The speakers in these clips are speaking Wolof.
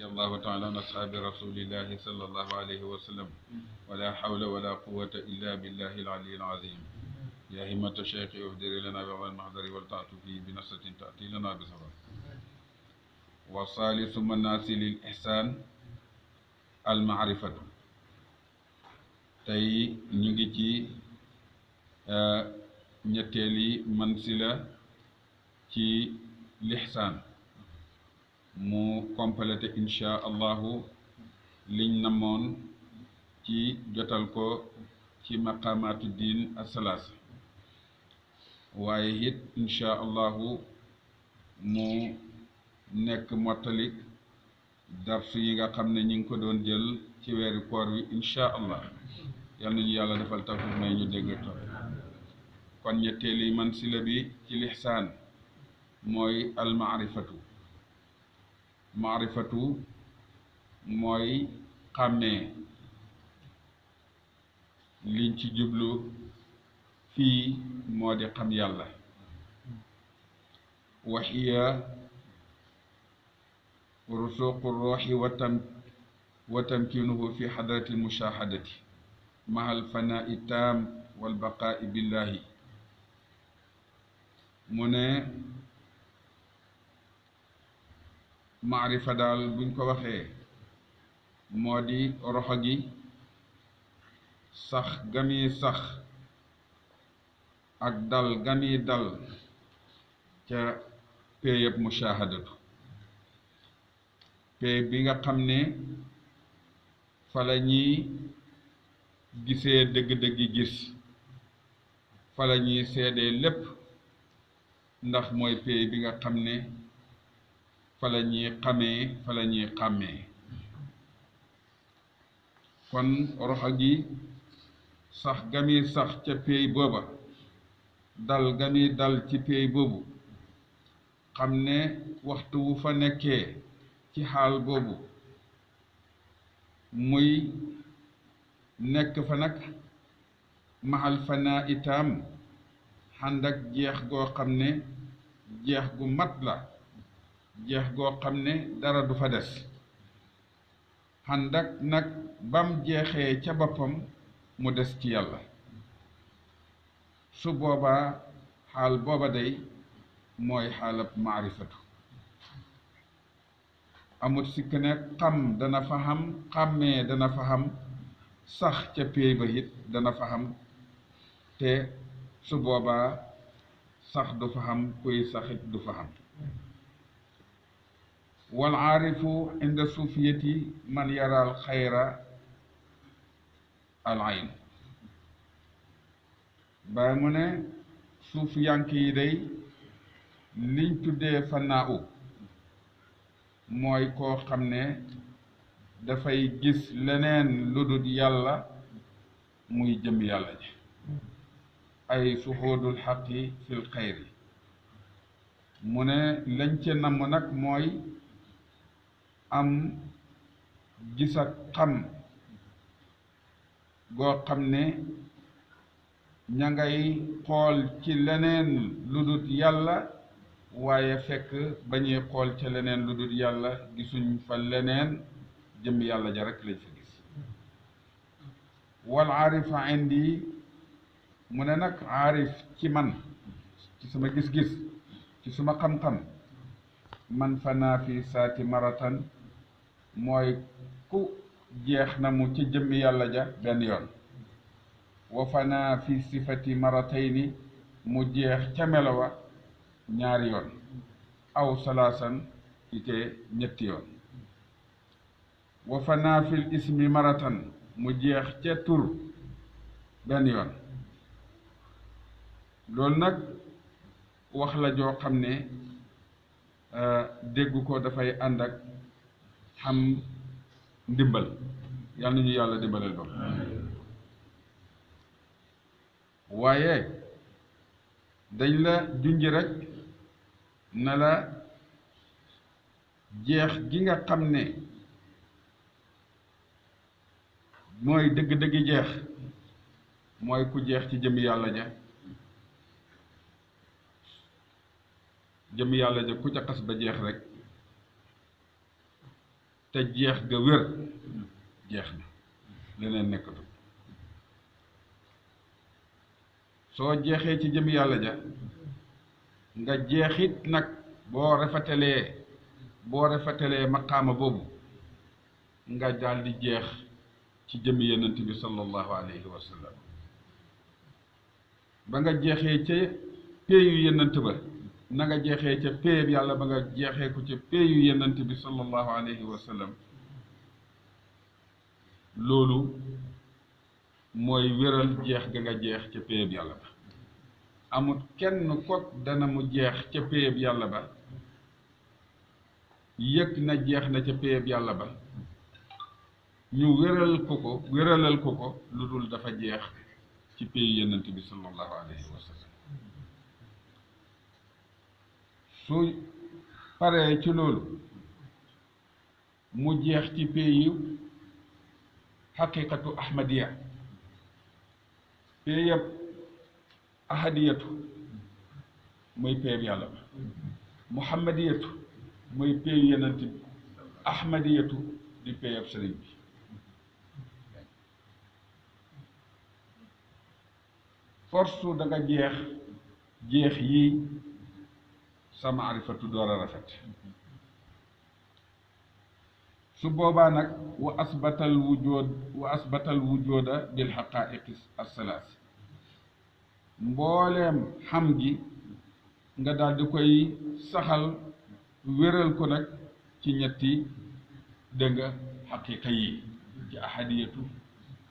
الله تعالى عن أصحاب رسول الله صلى الله عليه وسلم ولا حول ولا قوة إلا بالله العلي العظيم يا همة الشيخ اهدر لنا بغى المحضر والتعطف بنصة تأتي لنا بصبر وصالث من الناس للإحسان المعرفة tey ñu ngi ci ñetteeli mansila ci lixsaan mu complété insha allahu liñ namoon ci jotal ko ci maqaamaatu diin asalaas waaye it insha allahu mu nekk mottalik darsu yi nga xam ne ñu ngi ko doon jël ci weeru koor wi insha allah yal nañu yàlla defal tawfiq may ñu dégg topp kon ñetteeli mansila bi ci lixsaan mooy almaarifatu maarifatu mooy xàmmee liñ ci jublu fii moo di xam yàlla wa hiya rusuqu ruuxi wa tamkinuhu fi xadrati almushahadati maha alfanaa'i taam walbaqaa'i billahi mu ne maarifa daal buñ ko waxee moo di roxo gi sax gami sax ak dal gami dal ca péeyab mushahadatu péey bi nga xam ne fa la ñuy gisee dëgg-dëggi gis fa la ñuy seedee lépp ndax mooy péey bi nga xam ne fa la ñuy xamee fa la ñuy xàmmee kon roxo gi sax gami sax ca péey booba dal gami dal ci péey boobu xam ne waxtu wu fa nekkee ci xaal boobu muy nekk fa nag maxal fanaa itam xànd ak jeex goo xam ne jeex gu mat la jeex goo xam ne dara du fa des xànd ak nag bam jeexee ca boppam mu des ci yàlla su boobaa xaal booba day mooy xaalab maarifatu amut sikk ne xam dana fa xam xàmmee dana fa xam sax ca péey ba it dana fa xam te su boobaa sax du fa xam kuy saxit du fa xam wal aarifu inda suufiyati man yaral xayra al ayn bàyyi mu ne suufiyank yi day liñ tuddee fanaa u mooy koo xam ne dafay gis leneen lu dul yàlla muy jëm yàlla ji ay suhuudul xaqi fil xayri mu ne lañ ca namm nag mooy am gis ak xam goo xam ne ña ngay xool ci leneen lu dul yàlla waaye fekk bañuy xool ca leneen lu dul yàlla gisuñ fa leneen jëm yàlla ja rek lañ fa gis wal aarifa indi mu ne nag aarif ci man ci sama gis-gis ci suma xam-xam man fanaa fi saati maratan mooy ku jeex na mu ci jëmmi yàlla ja benn yoon wa fanaa fi sifati maratayni mu jeex ca melowa ñaari yoon aw salaasan ite ñetti yoon wa fanaa fil ismi maratan mu jeex ca tur benn yoon loolu nag wax la joo xam ne dégg ko dafay ànd ak xam ndimbal yal nañu yàlla dimbalal ba waaye dañ la junj rek na la jeex gi nga xam ne mooy dëgg-dëggi jeex mooy ku jeex ci jëmm yàlla ja jëm yàlla ja ku ca xas ba jeex rek te jeex ga wér jeex na leneen nekkatu soo jeexee ci jëm yàlla ja nga jeexit nag boo rafetalee maqaama boobu nga daldi jeex ci jëmmi yonent bi sallallahu alayhi wa sallam ba nga jeexee ca péeyu yonent ba na nga jeexee ca péeyab yàlla ba nga jeexee ko ca péeyu yonent bi sallallahu alayhi wa sallam loolu mooy wéral jeex ga nga jeex ca péeyab yàlla ba amut kenn kot dana mu jeex ca péeyab yàlla ba yëg na jeex na ca péeyab yàlla ba ñu wéralal ko ko lu dul dafa jeex ci péeyu yonent bi sallallahu alayhi wa sallam su paree ci loolu mu jeex ci péeyu xaqiqatu ahmadiya péeyab ahadiyatu mooy péeyab yàlla ba muhammadiyatu mooy péeyu yonent bi ahmadiyatu di péeyab sëriñ bi force da nga jeex yii sa maarifatu door a rafet su boobaa nag wa asbatal wujuda bil xaqaiqi assalaas mbooleem xam gi nga daal di koy saxal wéral ko nag ci ñetti dégg nga xaqiqa yi ci ahadiyatu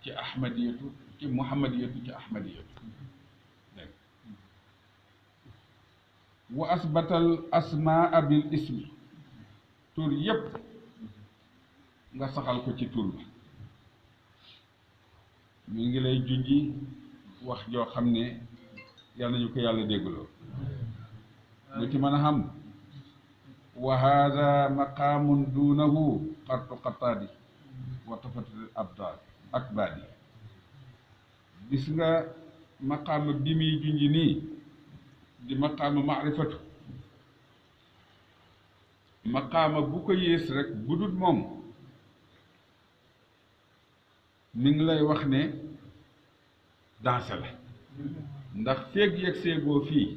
ci ahmadiyatu ci muhammadiyatu ci ahmadiyatu wa asbatal asmaa bil ismi tur yépp nga saxal ko ci tur ba mu ngi lay junji wax joo xam ne yàlla nañu ko yàlla déggloo lu ci mën a xam wa hada maqaamun duunahu xartu xataadi wa tafatul abdaal akbaadi gis nga maqaama bi muy junji nii di maqaama maarifatu maqaama bu ko yées rek bu dul moom mi ngi lay wax ne danse la ndax feeg yegg seegoo fii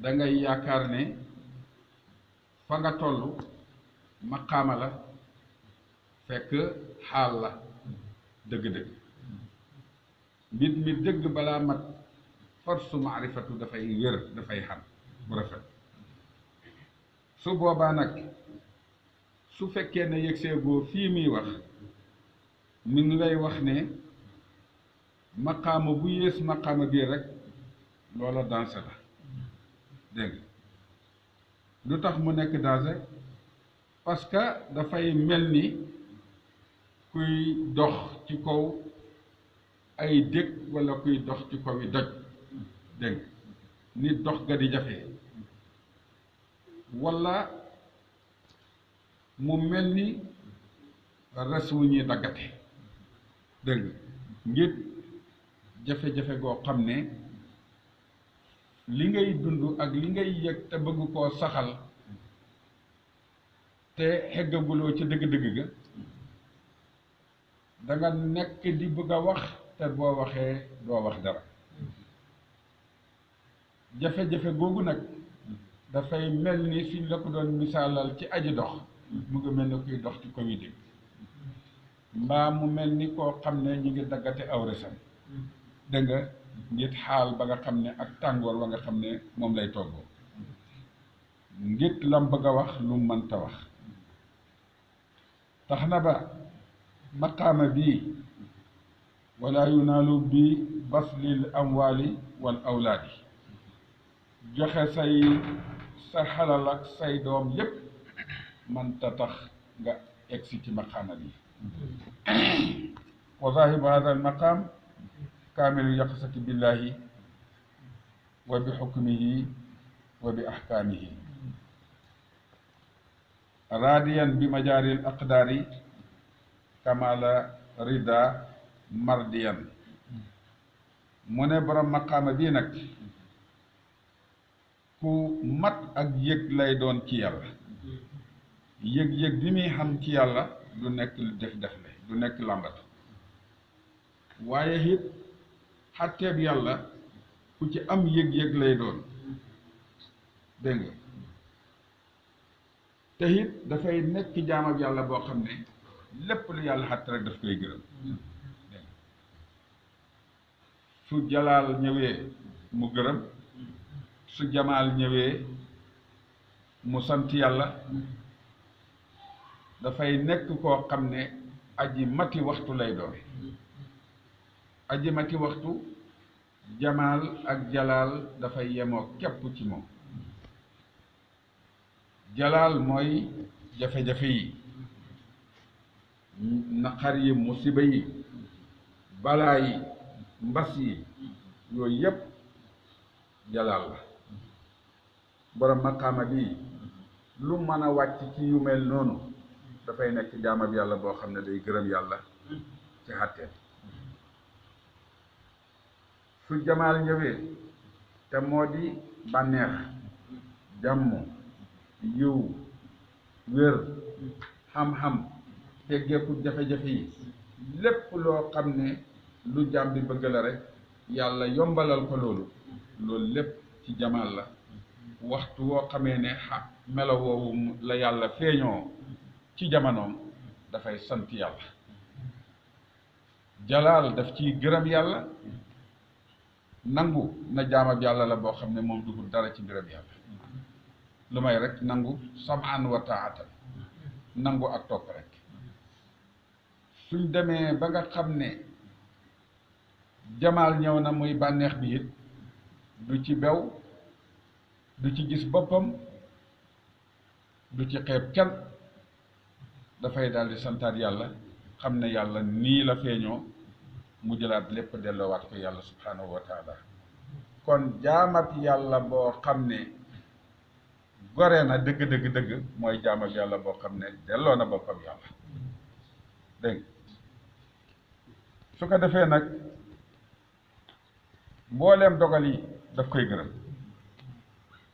dangay yaakaar ne fa nga toll maqaama la fekk xaal la dëgg-dëgg mbir mi dëgg balaa mat force maarifatu dafay wér dafay xam bu rafet su boobaa nag su fekkee ne yegseegoo fii muy wax mi ngi lay wax ne maqaama bu yées maqaama bii rek loola danse la dégg lu tax mu nekk danse parce que dafay mel ni kuy dox ci kaw ay dëkk walla kuy dox ci kaw yi doj dégg nit dox ga di jafe walla mu mel ni res wu ñuy daggate dégg ngir jafe-jafe goo xam ne li ngay dund ak li ngay yëg te bëgg koo saxal te xeggaguloo ci dëgg-dëgg ga da nga nekk di bëgg a wax te boo waxee doo wax dara jafe-jafe googu nag dafay mel ni suñ la ko doon misaalal ci aji dox mu ngi mel ni kuy dox ci comité mbaa mu mel ni koo xam ne ñu ngi daggate aw resam dégg nga ngir xaal ba nga xam ne ak tàngoor wa nga xam ne moom lay toggoo ngir lam bëgg a wax lu mu mënta wax tax na ba maqaama bii wala yunaalu bi baslil amwaali wal awlaadi joxe sa xalal ak say doom yépp mënta tax nga egsi ci maqaama bi wa zaahibu hada al maqaam kaamilu yaqsati billahi wa bi xukmihi wa bi axkaamihi raadiyan bi majaaril aqdaari kamala rida mardiyan mu ne borom maqaama bii nag ku mat ak yëg lay doon ci yàlla yëg-yëg bi muy xam ci yàlla du nekk def le du nekk làmbatu waaye it xàtteeb yàlla ku ci am yëg-yëg lay doon dégg nga te it dafay nekk jaamab yàlla boo xam ne lépp lu yàlla xàtte rek daf koy gërëm su jalaal ñëwee mu gërëm su jamaal ñëwee mu sant yàlla dafay nekk koo xam ne aji mati waxtu lay doon aji mati waxtu jamaal ak jalaal dafay yemoo képp ci moom jalaal mooy jafe-jafe yi naqar yi musiba yi balaa yi mbas yi yooyu yépp jalaal la borom maqaama bi lu mën a wàcc ci yu mel noonu dafay nekk jaamab yàlla boo xam ne day gërëm yàlla ci xàtteen su jamaal ñëwee te moo di bànneex jàmm yiw wér xam-xam teggeeku jafe-jafe yi lépp loo xam ne lu jaam bi bëgg la rek yàlla yombalal ko loolu lépp ci jamaal la waxtu woo xamee ne melo woowu la yàlla feeñoo ci jamonoom dafay sant yàlla jalaal daf ciy gërëm yàlla nangu na jaamab yàlla la boo xam ne moom dugul dara ci gërëm yàlla lu may rek nangu samaan wa taatan nangu ak topp rek suñ demee ba nga xam ne jamaal ñëw na muy bànneex bi it du ci bew du ci gis boppam du ci xeeb kenn dafay daal di santaat yàlla xam ne yàlla nii la feeñoo mu jëlaat lépp delloowaat ko yàlla subhanahu wa taala kon jaamab yàlla boo xam ne gore na dëgg dëgg dëgg mooy jaamab yàlla boo xam ne delloo na boppam yàlla dégg su ko defee nag mbooleem dogal yi daf koy gërëm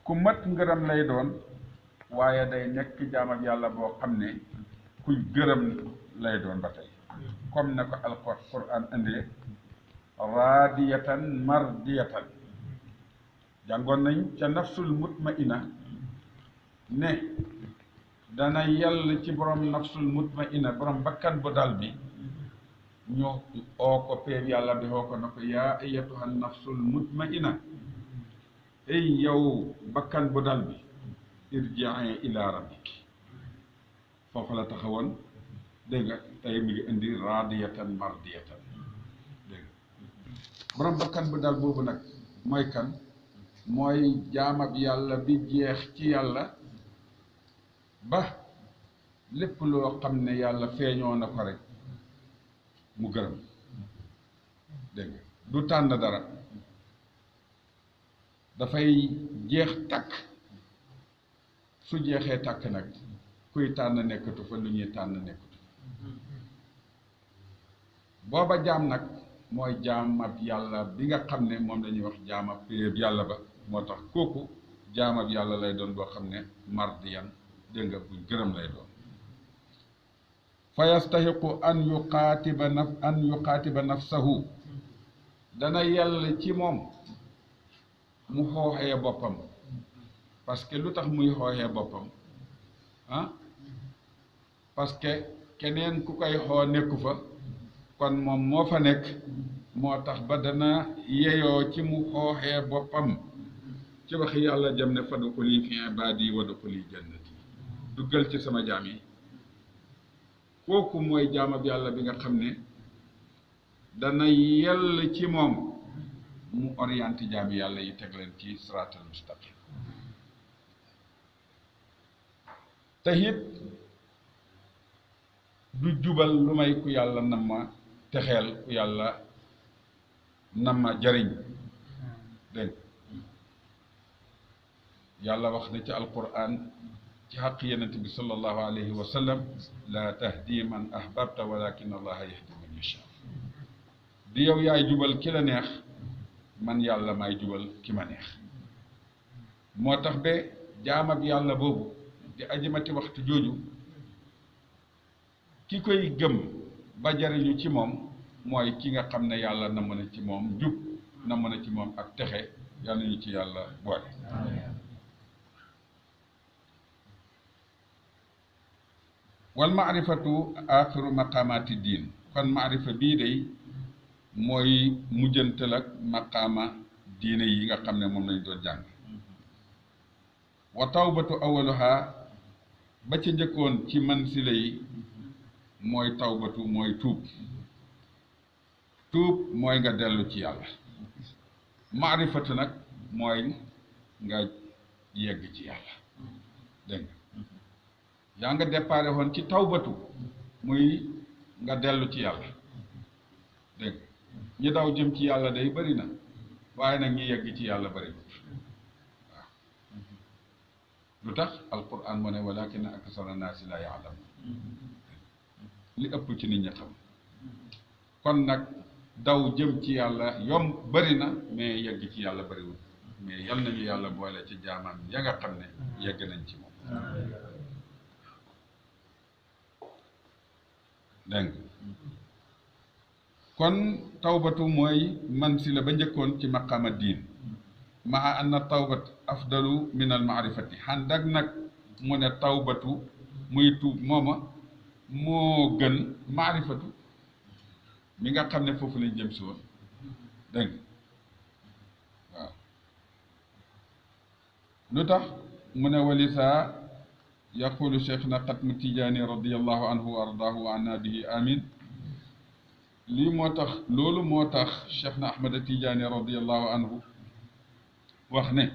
ku mat ngërëm lay doon waaye day nekk jaamab yàlla boo xam ne kuy gërëm lay doon ba tey comme ne ko alquran indee raadiyatan mardiyatan jàngoon nañ ca nafsul mutmaina ne dana yàlla ci borom nafsul mutmaina borom bakkan bu dal bi ñu oo ko peeb yàlla bi oo ko na ko yaa ayyatuha nafsul mutmaina ey yow bakkan bu dal bi irji'i ila rabbiki foofu la taxawoon dégg nga tey mi ngi indi raadiyatan mardiyatan dégg nga borom bakkan bu dal boobu nag mooy kan mooy jaamab yàlla bi jeex ci yàlla ba lépp loo xam ne yàlla feeñoo na ko rek mu gërëm dégg nga du tànn dara dafay jeex takk su jeexee takk nag kuy tànn nekkatu fa lu ñuy tànn nekkatu booba jaam nag mooy jaamab yàlla bi nga xam ne moom lañuy wax jaamab péeb yàlla ba moo tax kooku jaamab yàlla lay doon boo xam ne mardiyan dégg nga buñ gërëm lay doon fa yastahiqu an yuqaatiba nafsahu dana yell ci moom mu xooxee boppam parce que lu tax muy xooxee boppam parce que keneen ku koy xoo nekku fa kon moom moo fa nekk moo tax ba dana yeyoo ci mu xooxee boppam ci waxi yàlla jëm ne fadxuli fi ibaadi wadxuli jannati duggal ci sama jaam yi kooku mooy jaamab yàlla bi nga xam ne dana yell ci moom mu orienté jaami yàlla yi teg leen ci siraatal mustaqim te it du jubal lu may ku yàlla nam ma texeel ku yàlla nam ma jariñ dégg yàlla wax na ci alquran ci xaq yenent bi sallallahu alayhi wa sallam la tahdi man ahbabta walakin allaha yahdi man yasha di yow yaay jubal ki la neex man yàlla maay jubal ki ma neex moo tax ba jaamab yàlla boobu di ajimati waxtu jooju ki koy gëm ba jariñu ci moom mooy ki nga xam ne yàlla namm na ci moom jub namm na ci moom ak texe yàlla ñu ci yàlla boole. wal maarifatu axiru maqaamaati diin kon maarifa bii day mooy mujjantal ak maqaama diine yi nga xam ne moom lañ doon jàng. wa tawbatu awaluha ba ca njëkkoon ci mansila yi mooy tawbatu mooy tuub mooy nga dellu ci yàlla. maarifatu nag mooy nga yegg ci yàlla dégg nga yaa nga déparé woon ci tawbatu muy nga dellu ci yàlla dégg nga ñi daw jëm ci yàlla day bari na waaye nag ñi yegg ci yàlla bari waaw lu tax alquran mu ne walakin aksara naasi laa yaalamuun li ëpp ci nit ñi xam kon nag daw jëm ci yàlla yomb bari na mais yegg ci yàlla bariwul mais yal nañu yàlla boole ci jaamam ya nga xam ne yegg nañ ci moom dégg kon tawbatu mooy mansila ba njëkkoon ci maqaama diin maa anna tawbat afdalu min al maarifati xànd ak nag mu ne tawbatu muy tuub mooma moo gën maarifatu mi nga xam ne foofu lañ jëm si woon dégg waaw lu tax mu ne walisa yaqulu cheikhna xatmu tijaani radiallahu anhu wa ardaahu wa anna bihi amin lii moo tax loolu moo tax cheikhna ahmada tijaani radiallahu anhu wax ne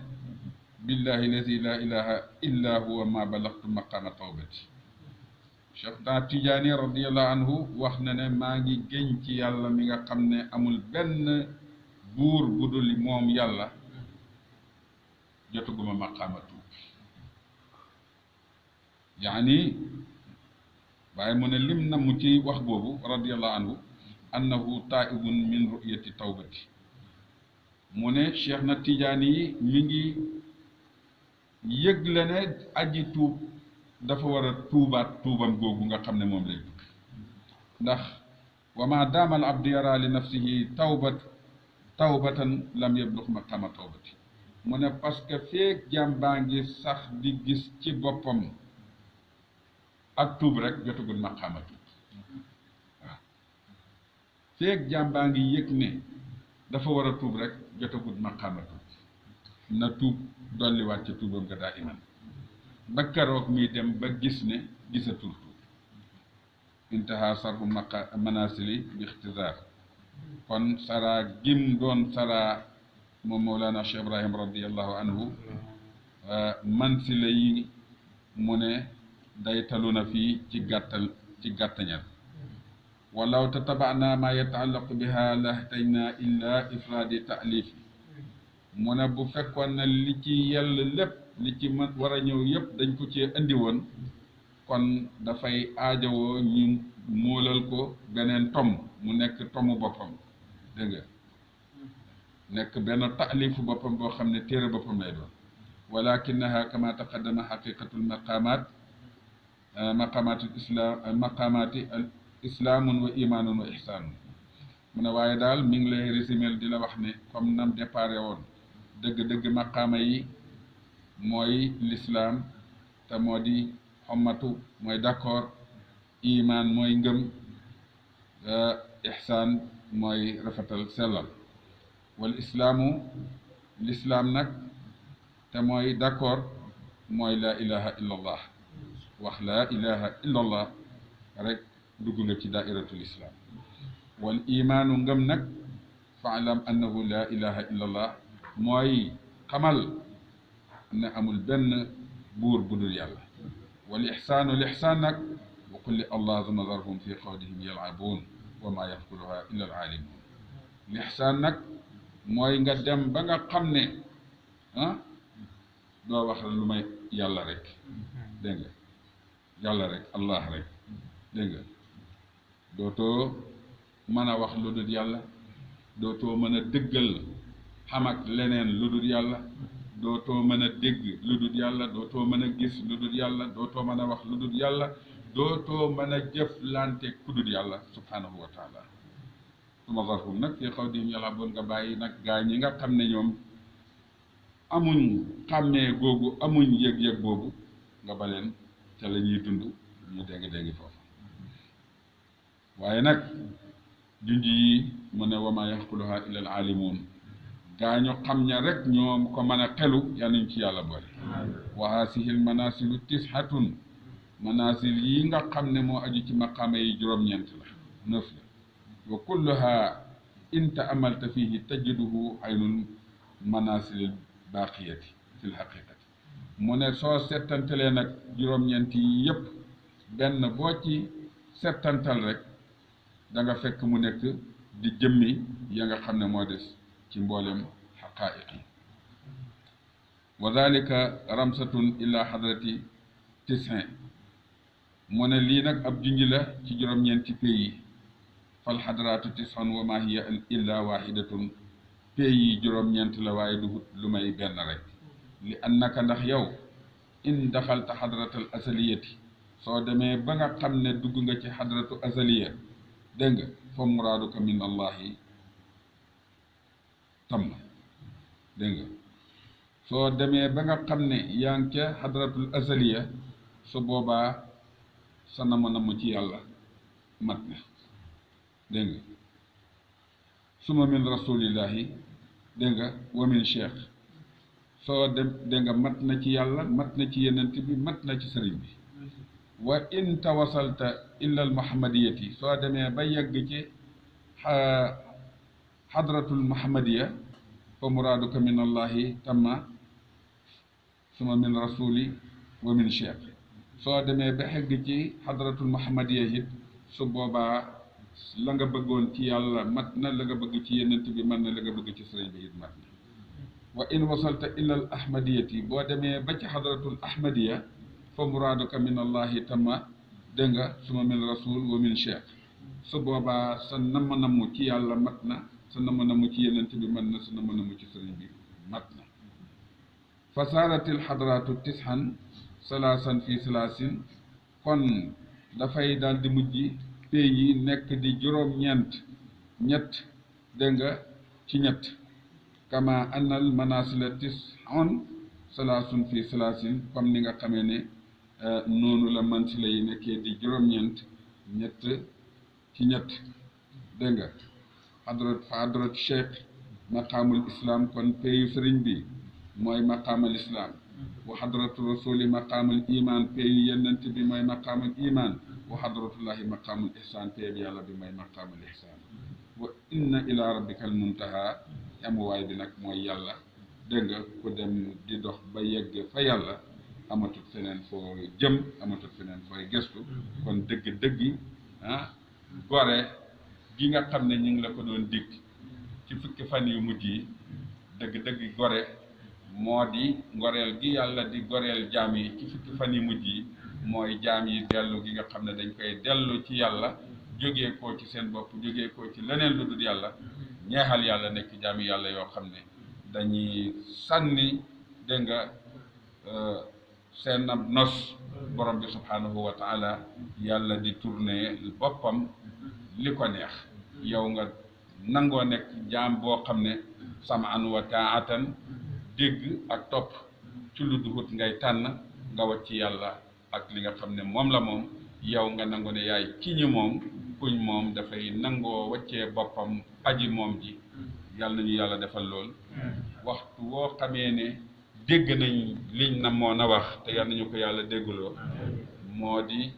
billahi lazi la ilaha illa huwa ma balagtu maqaama tawbati cheikhna tijaani radiallahu anhu wax na ne maa ngi géñ ci yàlla mi nga xam ne amul benn buur bu dul moom yàlla jotuguma maqaama tuub yaani waaye mu ne lim na mu ci wax boobu radiallahu anhu annahu taibun min ru'yati tawbati mu ne cheikh na tijaani yi mi ngi yëgle ne aji tuub dafa war a tuubaat tuubam googu nga xam ne moom lay tuub ndax wa ma daama al abdu yara li nafsihi tawbatan lam yablux maqama tawbati mu ne parce que feek jaam baa ngi sax di gis ci boppam ak tuub rek jotagul maqama tuub waaw feek jaam baa ngi yëg ne dafa war a tuub rek jotagul maqama tuub na tuub dolliwaat ca tuubam nga daa iman ba keroog muy dem ba gis ne gisatul tuub intaha sarfu manasili bi ixtisaar kon saraa gim doon saraa moom Mawlana Cheikh Ibrahim radiallahu anhu mansila yi mu ne day talu na fii ci gàttañal walaw tatabana ma yataallaqu biha lahtayna illa ifraadi taalifi mu ne bu fekkoon ne li ci yell lépp li ci mën war a ñëw yépp dañ ko ci indi woon kon dafay aajowoo ñu móolal ko beneen tom mu nekk tomu boppam dégg nga nekk benn taalifu boppam boo xam ne téere boppam lay doon walakinaha kama taqaddama xaqiqatul maqamatul islam maqamati al islaamun wa imaanun wa ihsaanun mu ne waaye daal mi ngi lay résumé di la wax ne comme nam déparé woon dëgg-dëgg maqaama yi mooy lislaam te moo di xommatu mooy d'accord imaan mooy ngëm ihsaan mooy rafetal sellal wal islaamu lislaam nag te mooy d'accord mooy laa ilaha illa allah wax laa ilaha illa allah rek dugg nga ci daairatul islam wal imaanu ngëm nag faalam annahu laa ilaha illa allah mooy xamal ne amul benn buur bu dul yàlla wal ixsaanu l ixsaan nag wa qul li allahuma zarhum fi qawlihim yalcabuun wa maa yaquluha illa alaalimuun l ixsaan nag mooy nga dem ba nga xam ne doo wax lu may yàlla rek dégg nga yàlla rek allah rek dégg nga dootoo mën a wax lu dul yàlla dootoo mën a dëggal xam ak leneen lu dul yàlla dootoo mën a dégg lu dul yàlla dootoo mën a gis lu dul yàlla dootoo mën a wax lu dul yàlla dootoo mën a jëflante kudul yàlla subhanahu wa taala suma zarhum nag fii xawdihim yal'abuun nga bàyyi nag gaa ñi nga xam ne ñoom amuñ xàmmee googu amuñ yëg-yëg boobu nga baleen ca la ñuy dund ñu dégg foofu waaye nag junj yi mu ne wa maa yaxquluha illa al aalimuun gaa ñu xam ña rek ñoom ko mën a xelu yanuñ ci yàlla boole wa haasihi l manasilu tishatun manasil yi nga xam ne moo aju ci maqaama yi juróom-ñeent la 9 la wa kulluha in ta'amalta fihi tajiduhu aynul manasil baqiyati fi lxaqiqati mu ne soo settantalee nag juróom-ñeent yi yépp benn boo ci settantal rek da nga fekk mu nekk di jëmmi ya nga xam ne moo des ci mboolem xaqaa'iq yi wa dalika ramsatun ila xadrati tisin mu ne lii nag ab junj la ci juróom-ñeenti pays yi fal xadraatu tisan wa ma hiya illa waxidatun pays yi juróom-ñeent la waaye du lu may benn rek li annaka ndax yow in daxalta xadratal asaliyati soo demee ba nga xam ne dugg nga ci xadratu asaliya dégg nga fa muraaduka min allahi tam na dégg nga soo demee ba nga xam ne yaa ngi ca xadratul asaliya su boobaa sa namm ci yàlla mat na dégg nga suma min rasulillahi dégg nga wa min cheikh soo dem dégg nga mat na ci yàlla mat na ci yenent bi mat na ci sëriñ bi wa in tawasalta illa al muhammadiyati soo demee ba yegg ci xadratul muhammadiya fa muraaduka min allahi tamma suma min rasuli wa min cheikh soo demee ba xegg ci xadratul muhammadiya it su boobaa la nga bëggoon ci yàlla mat na la nga bëgg ci yenent bi mat na la nga bëgg ci sëriñ bi it mat na wa in wasalta illa al ahmadiyati boo demee ba ci xadratul ahmadiya fa muraaduka min allahi tamma dégg nga suma min rasul wa min cheikh su boobaa sa namm ci yàlla mat na sa namm ci yenent bi mat na sa namm ci sëriñ bi mat na fa saaratil xadratu tishan salaasan fi salaasin kon dafay daal di mujj pays yi nekk di juróom-ñeent ñett dégg nga ci ñett kama annal manasila tishon salaasun fi salaasin comme ni nga xamee ne noonu la mansila yi nekkee di juróom-ñeent ñett ci ñett dégg nga xadrat cheikh maqaamul islam kon pays sëriñ bi mooy maqaamal islam wa xadratu rasuli maqaamul iman pays yenent bi mooy maqaamul iman wa xadratullahi maqaamul ihsan pays yàlla bi mooy maqaamul ihsan wa inna ila rabbika al muntaha amuwaay bi nag mooy yàlla dégg nga ku dem di dox ba yegg fa yàlla amatut feneen foo jëm amatut feneen fooy gëstu kon dëgg-dëggi gore gi nga xam ne ñu ngi la ko doon dig ci fukki fan yu mujj yi dëgg-dëggi gore moo di ngoreel gi yàlla di goreel jaam yi ci fukki fan yu mujj yi mooy jaam yi dellu gi nga xam ne dañ koy dellu ci yàlla jógee koo ci seen bopp jógee koo ci leneen lu dul yàlla ñeexal yàlla nekk jaam yi yàlla yoo xam ne dañuy sànni dégg nga seen ab nos borom bi subhanahu wa taala yàlla di tourner boppam li ko neex yow nga nangoo nekk jaam boo xam ne samaan wa taatan dégg ak topp ci lu duhut ngay tànn nga wacc ci yàlla ak li nga xam ne moom la moom yow nga nangu ne yaay ki ñi moom kuñ moom dafay nangoo waccee boppam aji moom ji yàlla nañu yàlla defal lool waxtu woo xamee ne dégg nañ liñ na moo na wax te yàlla nañu ko yàlla dégguloo moo di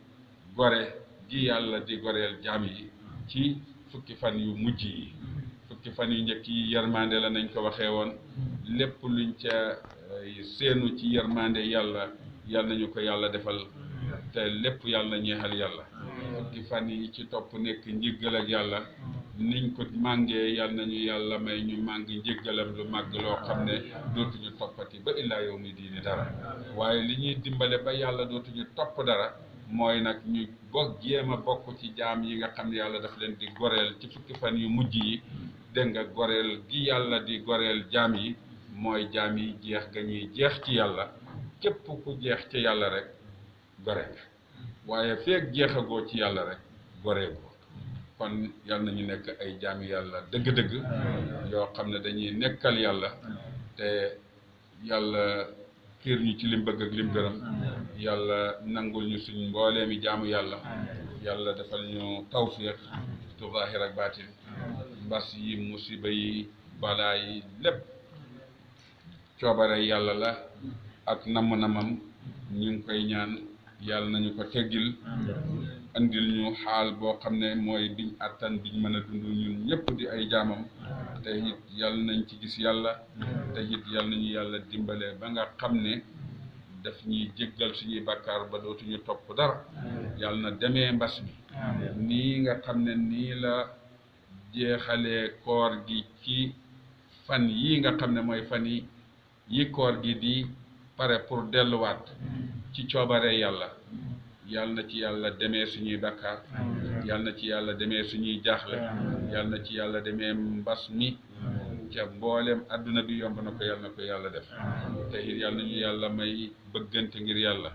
gore gi yàlla di goreel jaam yi ci fukki fan yu mujj yi fukki fan yu njëkk yi yërmande la nañ ko waxee woon lépp luñ ca seenu ci yërmande yàlla yàlla nañu ko yàlla defal te lépp yàlla na ñeexal yàlla fukki fan yi ci topp nekk njéggal ak yàlla niñ ko màngee yàlla nañu yàlla may ñu màng njéggalam lu màgg loo xam ne dootuñu toppati ba illaa yow mi diini dara waaye li ñuy dimbale ba yàlla dootuñu topp dara mooy nag ñu jéem a bokk ci jaam yi nga xam ne yàlla daf leen di goreel ci fukki fan yu mujj yi dégg nga goreel gi yàlla di goreel jaam yi mooy jaam yi jeex ga ñuy jeex ci yàlla képp ku jeex ci yàlla rek gore nga waaye feeg jeexagoo ci yàlla rek goree ko kon yal nañu nekk ay jaami yàlla dëgg-dëgg yoo xam ne dañuy nekkal yàlla te yàlla xiir ñu ci lim bëgg ak lim gërëm yàlla nangul ñu suñ mbooleemi jaamu yàlla yàlla defal ñu tawfiq tu zaahir ak baatin mbas yi musiba yi balaa yi lépp coobare yàlla la ak namm-namam ñu ngi koy ñaan yàlla nañu ko teggil andil ñu xaal boo xam ne mooy biñ attan biñ mën a dund ñun ñëpp di ay jaamam te it yàlla nañ ci gis yàlla te it yàlla nañu yàlla dimbale ba nga xam ne daf ñuy jéggal suñuy bàkkaar ba dootuñu topp dara yàlla na demee mbas mi nii nga xam ne nii la jeexalee koor gi ci fan yii nga xam ne mooy fan yi koor gi di pare pour delluwaat ci coobare yàlla yàlla na ci yàlla demee suñuy bàkkaar yàlla na ci yàlla demee suñuy jaaxle yàlla na ci yàlla demee mbas mi ca mbooleem adduna bi yomb na ko yàlla def te it yàlla nañu yàlla may bëggante ngir yàlla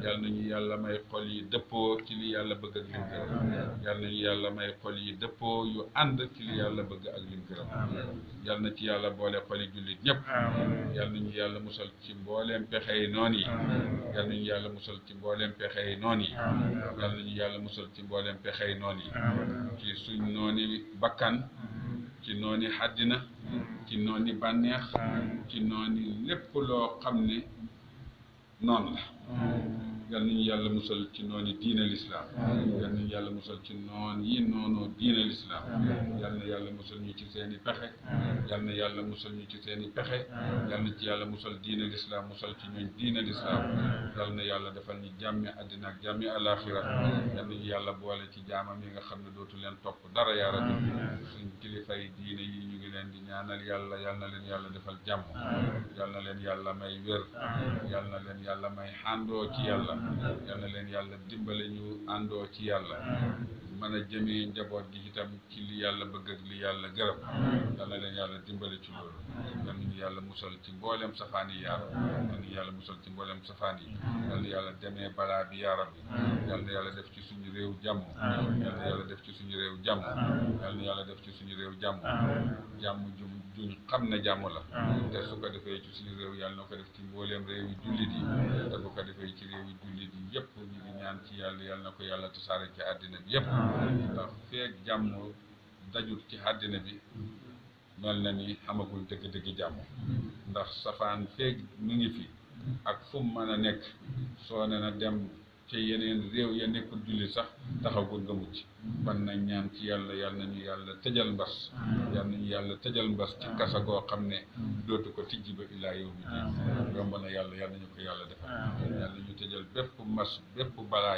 yàlla nañu yàlla may xol yi dëppoo ci li yàlla bëgg ak lim gërëm yàlla nañu yàlla may xol yi dëppoo yu ànd ci li yàlla bëgg ak lim gërëm yàlla na ci yàlla boole xol yi jullit ñëpp yàlla nañu yàlla musal ci mbooleem pexe yi noon yi yàlla nañu yàlla musal ci mbooleem pexe yi noon yi yàlla nañu yàlla musal ci mbooleem pexe yi noon yi ci suñ nooni bakkan ci nooni àddina ci nooni bànneex ci nooni lépp loo xam ne noonu la yal nañu yàlla musal ci nooni diine lislaam yal nañu yàlla musal ci noon yi noonoo diine lislaam yal na yàlla musal ñu ci seeni pexe yal na yàlla musal ñu ci seeni pexe yal na ci yàlla musal diine lislaam musal ci ñooñ diine lislaam yal na yàlla defal ñu jàmmi àddina ak jàmmi alaaxira yal nañu yàlla boole ci jaamam yi nga xam ne dootu leen topp dara yaa rabbi suñ kilifay diine yi ñu ngi leen di ñaanal yàlla yal na leen yàlla defal jàmm yal na leen yàlla may wér yal na leen yàlla may àndoo ci yàlla yal na leen yàlla dimbale ñu àndoo ci yàlla mën a jëmee njaboot gi itam ci li yàlla bëgg ak li yàlla gërëm yal na leen yàlla dimbale ci loolu yal nañu yàlla musal ci mboolem safaan yi yaa rabbi yal nañu yàlla musal ci mboolem safaan yi yal na yàlla demee balaa bi yaa rabbi yal na yàlla def ci suñu réew jàmm yal na yàlla def ci suñu réew jàmm yal na yàlla def ci suñu réew jàmm jàmm juñ xam ne jàmm la te su ko defee ci suñu réew yàlla na ko def ci mbooleem réew yi jullit yi te bu ko defee ci réew yi jullit yi yëpp ñu ngi ñaan ci yàlla yàlla na ko yàlla tasaare ci àddina bi yëpp ndax feeg jàmm dajut ci àddina bi mel na ni xamaguñ dëgg-dëgg jàmm ndax safaan feeg mu ngi fi ak fu mu mën a nekk soo ne na dem ci yeneen réew ya nekkul jullit sax taxagul nga mucc kon nañ ñaan ci yàlla yàlla nañu yàlla tëjal mbas yàlla nañu yàlla tëjal mbas ci kasa goo xam ne dootu ko tijji ba illaa yow mi diin yomb na yàlla yàlla nañu ko yàlla defal yàlla nañu tëjal bépp mbas bépp balaa